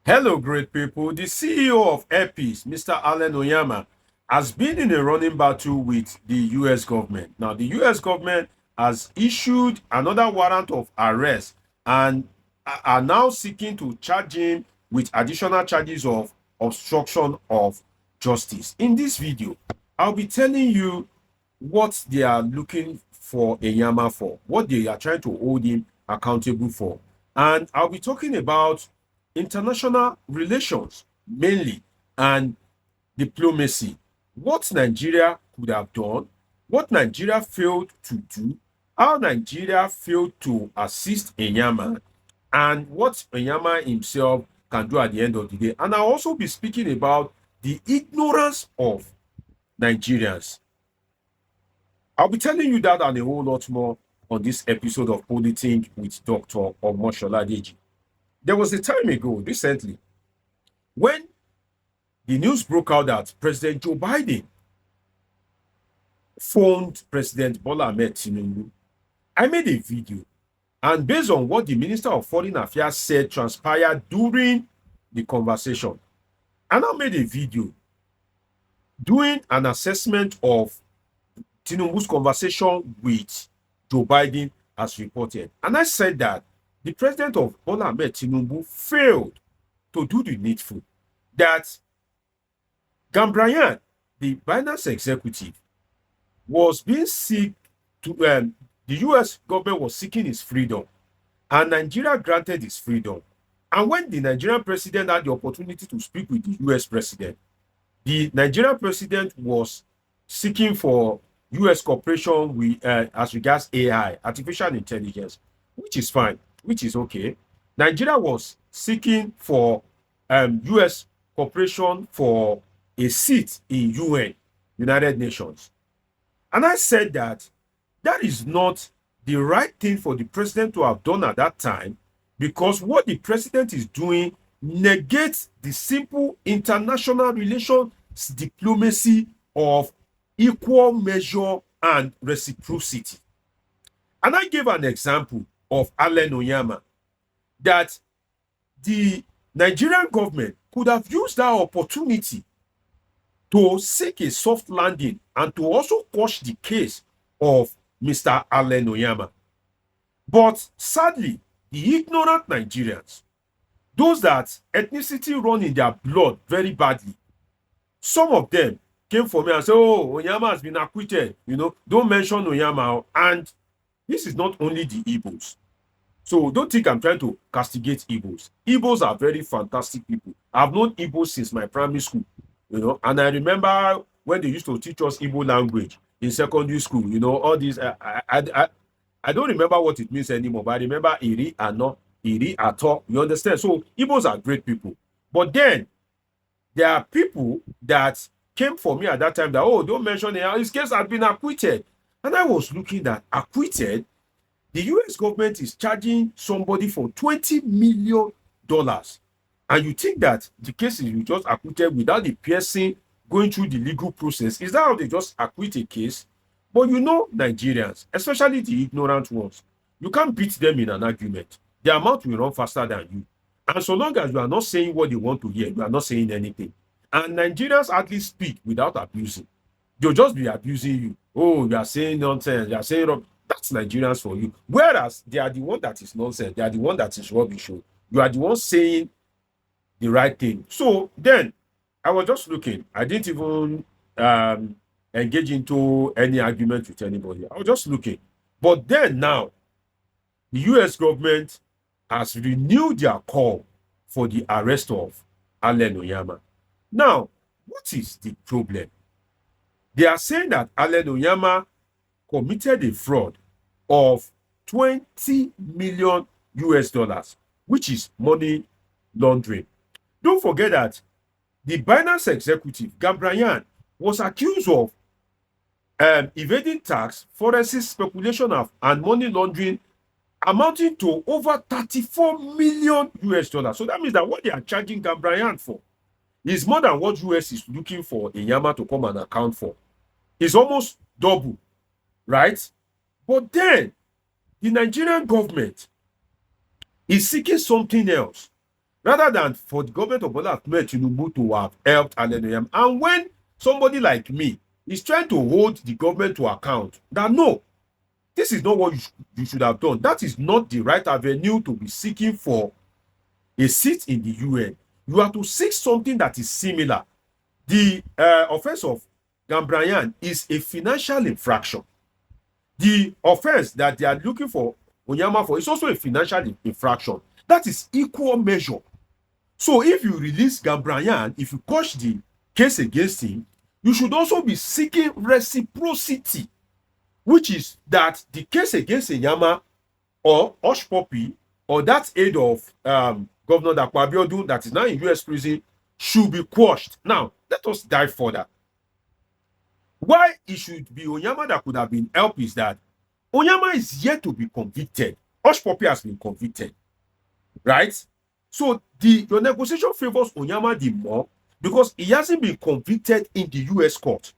Hello, great people. The CEO of Airpeace, Mr. Allen Onyema, has been in a running battle with the US government. Now, the US government has issued another warrant of arrest and are now seeking to charge him with additional charges of obstruction of justice. In this video, I'll be telling you what they are looking for Onyema for, what they are trying to hold him accountable for. And I'll be talking about international relations mainly and diplomacy. What Nigeria could have done, what Nigeria failed to do, how Nigeria failed to assist Onyema, and what Onyema himself can do at the end of the day. And I'll also be speaking about the ignorance of Nigerians. I'll be telling you that and a whole lot more on this episode of Politing with Dr. Omoshola. There was a time ago, recently, when the news broke out that President Joe Biden phoned President Bola Ahmed Tinubu. I made a video, and based on what the Minister of Foreign Affairs said transpired during the conversation, I now made a video doing an assessment of Tinubu's conversation with Joe Biden as reported. And I said that the president of Bola Ahmed Tinubu failed to do the needful. That Gambrayan, the Binance executive, was being sick to the US government was seeking his freedom, and Nigeria granted his freedom. And when the Nigerian president had the opportunity to speak with the US president, the Nigerian president was seeking for US cooperation with as regards AI, artificial intelligence, which is fine, which is okay. Nigeria was seeking for US cooperation for a seat in UN, United Nations. And I said that that is not the right thing for the president to have done at that time, because what the president is doing negates the simple international relations diplomacy of equal measure and reciprocity. And I gave an example of Allen Onyema, that the Nigerian government could have used that opportunity to seek a soft landing and to also quash the case of Mr. Allen Onyema. But sadly, the ignorant Nigerians, those that ethnicity run in their blood very badly, some of them came for me and said, oh, Onyema has been acquitted. Don't mention Onyema. And this is not only the Igbos. So don't think I'm trying to castigate Igbos. Igbos are very fantastic people. I've known Igbos since my primary school, and I remember when they used to teach us Igbo language in secondary school, all these, I don't remember what it means anymore, but I remember Iri, Ano, Iri, Ato, you understand? So Igbos are great people. But then, there are people that came for me at that time that, oh, don't mention it. His case had been acquitted. And I was looking at acquitted. The US government is charging somebody for $20 million. And you think that the case is just acquitted without the person going through the legal process. Is that how they just acquit a case? But Nigerians, especially the ignorant ones, you can't beat them in an argument. Their mouth will run faster than you. And so long as you are not saying what they want to hear, you are not saying anything. And Nigerians hardly speak without abusing. They'll just be abusing you. Oh, you are saying nonsense. You are saying wrong. That's Nigerians for you. Whereas they are the one that is nonsense. They are the one that is rubbish. You are the one saying the right thing. So then I was just looking. I didn't even engage into any argument with anybody. I was just looking. But then now, the US government has renewed their call for the arrest of Allen Onyema. Now, what is the problem? They are saying that Allen Onyema committed a fraud of 20 million US dollars, which is money laundering. Don't forget that the Binance executive, Gambrayan, was accused of evading tax, forensic speculation and money laundering amounting to over 34 million US dollars. So that means that what they are charging Gambrayan for is more than what US is looking for Onyema to come and account for. It's almost double, right? But then the Nigerian government is seeking something else. rather than for the government of Bola Ahmed Tinubu to have helped Allen Onyema. And when somebody like me is trying to hold the government to account, that no, this is not what you should have done. That is not the right avenue to be seeking for a seat in the UN. You have to seek something that is similar. The offense of Gambryan is a financial infraction. The offense that they are looking for Onyema for is also a financial infraction. That is equal measure. So if you release Gambryan, if you quash the case against him, you should also be seeking reciprocity, which is that the case against Onyema or Hush Puppy or that aide of Governor Dapo Abiodun that is now in US prison should be quashed. Now, let us dive further. Why it should be Onyema that could have been helped is that Onyema is yet to be convicted. Hush Puppy has been convicted, right? So your negotiation favors Onyema the more because he hasn't been convicted in the US court.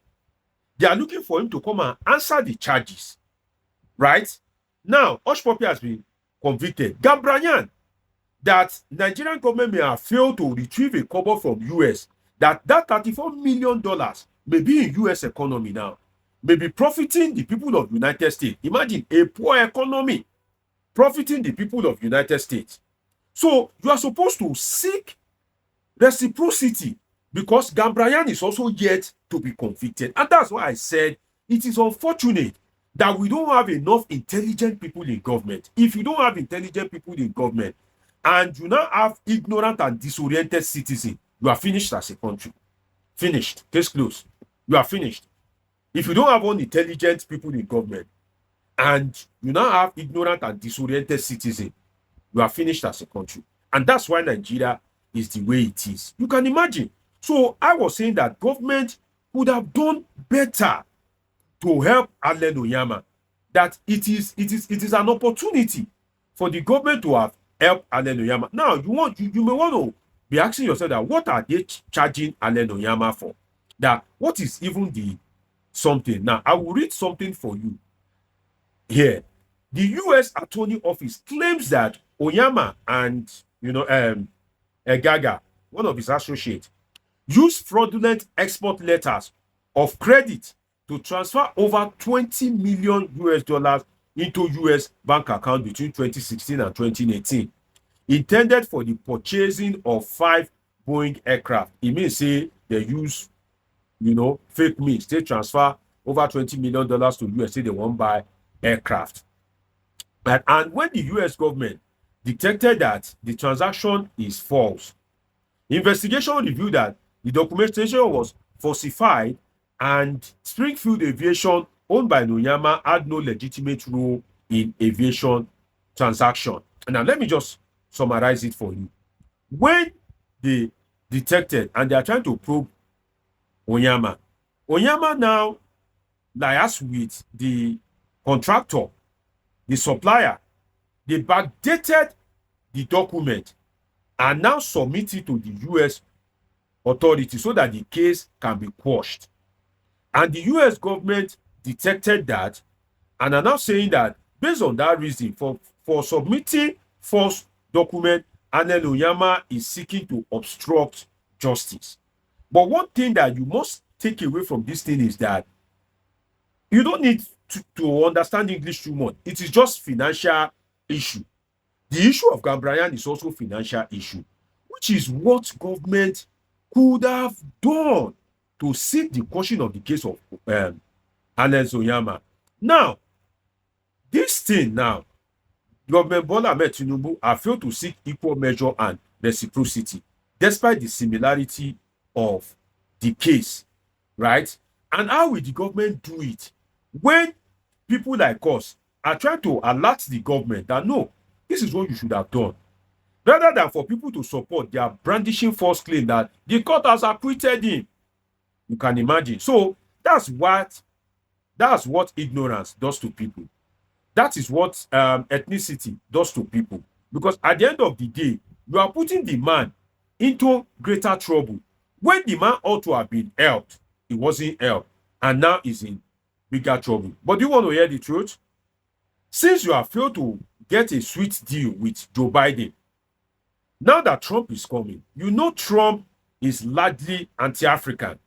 They are looking for him to come and answer the charges, right? Now, Hush Puppy has been convicted. Gambryan, that Nigerian government may have failed to retrieve a cover from US, that $34 million may be in US economy now, may be profiting the people of United States. Imagine a poor economy profiting the people of United States. So you are supposed to seek reciprocity because Gambryan is also yet to be convicted. And that's why I said it is unfortunate that we don't have enough intelligent people in government. If you don't have intelligent people in government and you now have ignorant and disoriented citizens, you are finished as a country. Finished. Case closed. You are finished. If you don't have unintelligent people in government and you now have ignorant and disoriented citizens, you are finished as a country. And that's why Nigeria is the way it is. You can imagine. So I was saying that government would have done better to help Allen Onyema. That it is an opportunity for the government to have helped Allen Onyema. Now you may want to be asking yourself that what are they charging Allen Onyema for? That what is even the something? Now I will read something for you here. The U.S. Attorney Office claims that Onyema and Eghagha, one of his associates, used fraudulent export letters of credit to transfer over $20 million into U.S. bank account between 2016 and 2018, intended for the purchasing of 5 Boeing aircraft. It means say they use, fake means. They transfer over $20 million to U.S. Say they won't buy aircraft. And when the U.S. government detected that the transaction is false, investigation revealed that the documentation was falsified and Springfield Aviation, owned by Onyema, had no legitimate role in aviation transaction. Now, let me just summarize it for you. When they detected and they are trying to probe Onyema now liaised with the contractor, the supplier. They backdated the document and now submit it to the U.S. authority so that the case can be quashed. And the U.S. government detected that and are now saying that based on that reason for submitting false document, Allen Onyema is seeking to obstruct justice. But one thing that you must take away from this thing is that you don't need to understand English too much. It is just financial issue. The issue of Gambryan is also financial issue, which is what government could have done to seek the caution of the case of Allen Onyema. Now, this thing now, government Bola Ahmed Tinubu have failed to seek equal measure and reciprocity, despite the similarity of the case, right? And how will the government do it when people like us are trying to alert the government that no, this is what you should have done, rather than for people to support their brandishing false claim that the court has acquitted him? You can imagine. So that's what ignorance does to people. That is what ethnicity does to people. Because at the end of the day, you are putting the man into greater trouble. When the man ought to have been helped, he wasn't helped, and now he's in bigger trouble. But do you want to hear the truth? Since you have failed to get a sweet deal with Joe Biden, Now that Trump is coming, you know Trump is largely anti-African.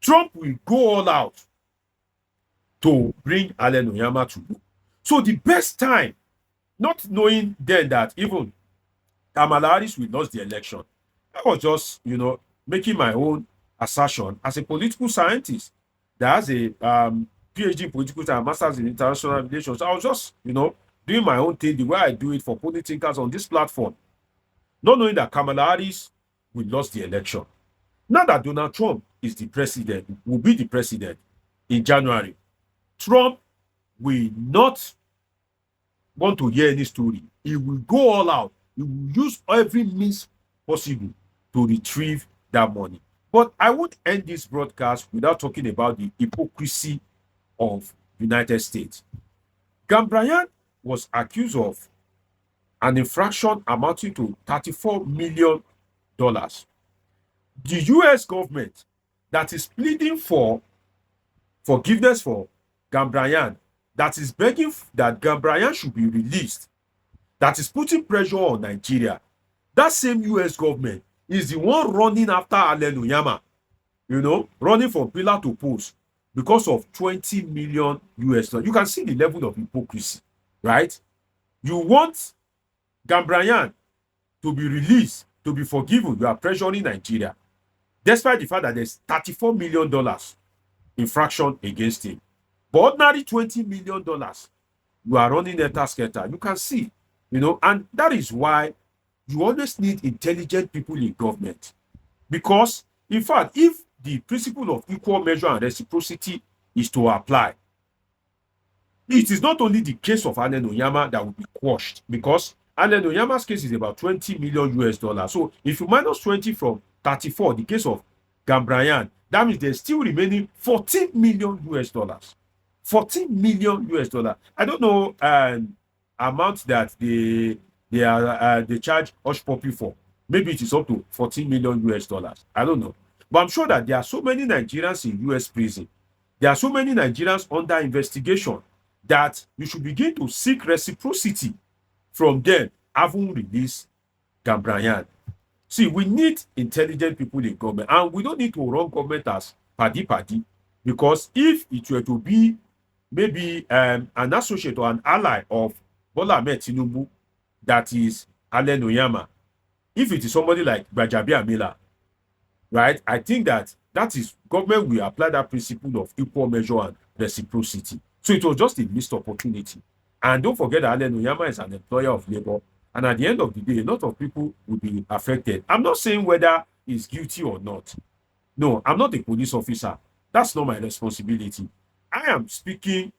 Trump will go all out to bring Allen Onyema to book. So the best time, not knowing then that even Kamala Harris will lose the election, I was just, making my own assertion as a political scientist that has a PhD in political science, master's in international relations. I was just, doing my own thing the way I do it for policymakers on this platform, not knowing that Kamala Harris will lose the election. Now that Donald Trump is the president, will be the president in January, Trump will not want to hear any story. He will go all out. He will use every means possible to retrieve that money. But I won't end this broadcast without talking about the hypocrisy of United States. Gambrian was accused of an infraction amounting to $34 million. The US government that is pleading for forgiveness for Gambrian, that is begging that Gambrian should be released, that is putting pressure on Nigeria, that same US government is the one running after Allen Onyema, running from pillar to post because of 20 million US dollars. You can see the level of hypocrisy, right? You want Gambrian to be released, to be forgiven. You are pressuring Nigeria, despite the fact that there's $34 million infraction against him. But ordinary $20 million, you are running scatter. You can see, and that is why you always need intelligent people in government. Because, in fact, if the principle of equal measure and reciprocity is to apply, it is not only the case of Allen Onyema that will be quashed, because Allen Onyema's case is about 20 million US dollars. So if you minus 20 from 34, the case of Gambrian, that means there's still remaining 14 million US dollars. 14 million US dollars. I don't know amount that they charge Hush Puppy for. Maybe it is up to 14 million US dollars. I don't know. But I'm sure that there are so many Nigerians in US prison. There are so many Nigerians under investigation that you should begin to seek reciprocity from them, having released Gambrian. See, we need intelligent people in government, and we don't need to run government as paddy, because if it were to be maybe an associate or an ally of Bola Ahmed Tinubu, that is Allen Onyema, if it is somebody like Gbajabiamila, right, I think that is government will apply that principle of equal measure and reciprocity. So it was just a missed opportunity. And don't forget that Allen Onyema is an employer of labor. And at the end of the day, a lot of people will be affected. I'm not saying whether he's guilty or not. No, I'm not a police officer. That's not my responsibility. I am speaking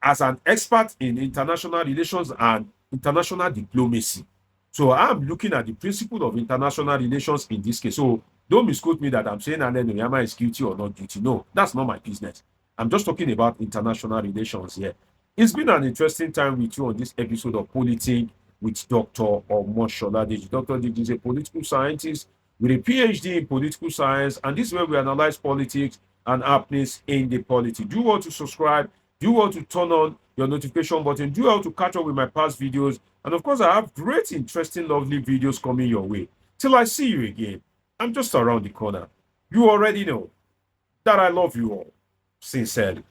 as an expert in international relations and international diplomacy. So I'm looking at the principle of international relations in this case. So don't misquote me that I'm saying Allen Onyema is guilty or not guilty. No, that's not my business. I'm just talking about international relations here. It's been an interesting time with you on this episode of Politics with Dr. Omoshola Deji. Dr. Deji is a political scientist with a PhD in political science, and this is where we analyze politics and happenings in the politics. Do you want to subscribe? Do you want to turn on your notification button? Do you want to catch up with my past videos? And of course, I have great, interesting, lovely videos coming your way. Till I see you again, I'm just around the corner. You already know that I love you all sincerely.